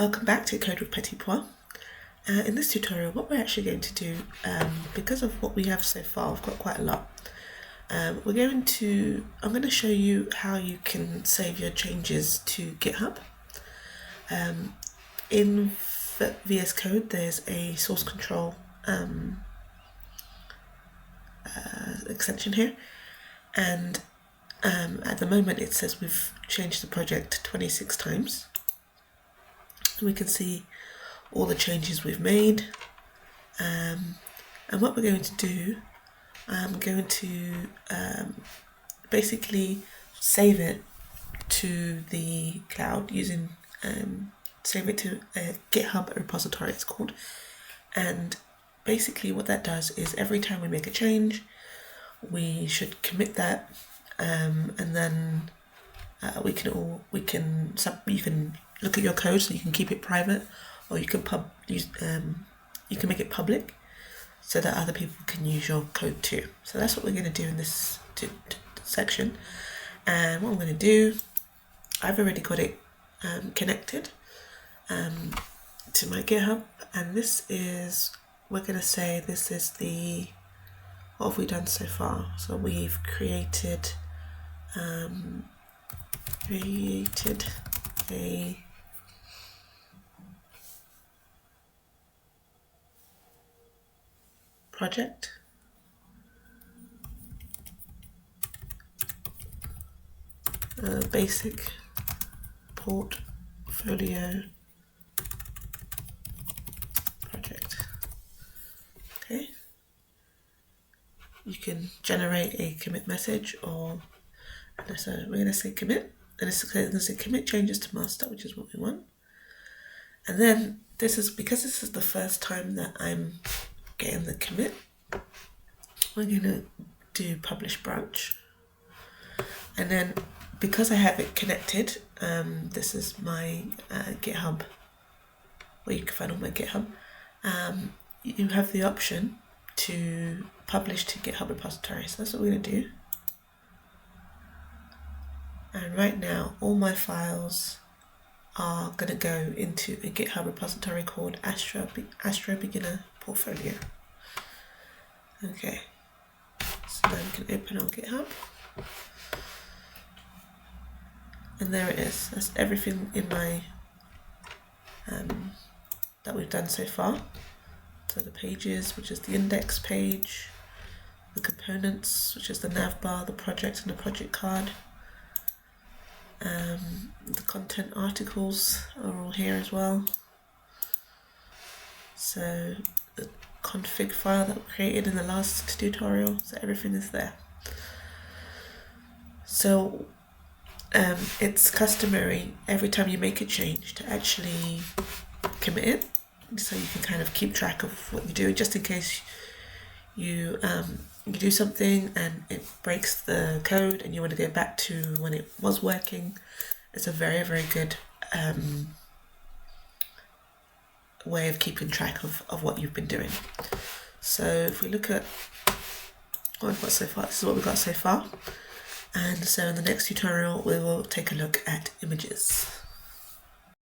Welcome back to Code with Petit Pois. In this tutorial, what we're actually going to do, because of what we have so far, we've got quite a lot. I'm going to show you how you can save your changes to GitHub. In VS Code, there's a source control extension here, and at the moment it says we've changed the project 26 times. We can see all the changes we've made, and what we're going to do, I'm going to basically save it to the cloud using save it to a GitHub repository, it's called. And basically what that does is every time we make a change, we should commit that, and then you can look at your code, so you can keep it private, or you can you can make it public so that other people can use your code too. So that's what we're going to do in this section. And what I'm going to do, I've already got it connected to my GitHub, and this is, we're going to say this is what have we done so far? So we've created a project, basic portfolio project. Okay, you can generate a commit message, or so we're going to say commit, and it's going to say commit changes to master, which is what we want. And then because this is the first time that I'm getting the commit, we're going to do publish branch. And then because I have it connected, this is my GitHub, where you can find all my GitHub. You have the option to publish to GitHub repository. So that's what we're going to do. And right now, all my files are going to go into a GitHub repository called Astro Beginner Portfolio. Okay, so now we can open our GitHub, and there it is. That's everything in my that we've done so far. So the pages, which is the index page, the components, which is the nav bar, the project, and the project card. The content articles are all here as well. So the config file that we created in the last tutorial, so everything is there. So it's customary every time you make a change to actually commit it, so you can kind of keep track of what you do, just in case you do something and it breaks the code and you want to go back to when it was working. It's a very, very good way of keeping track of what you've been doing. So if we look at what we've got so far, this is what we've got so far. And so in the next tutorial, we will take a look at images.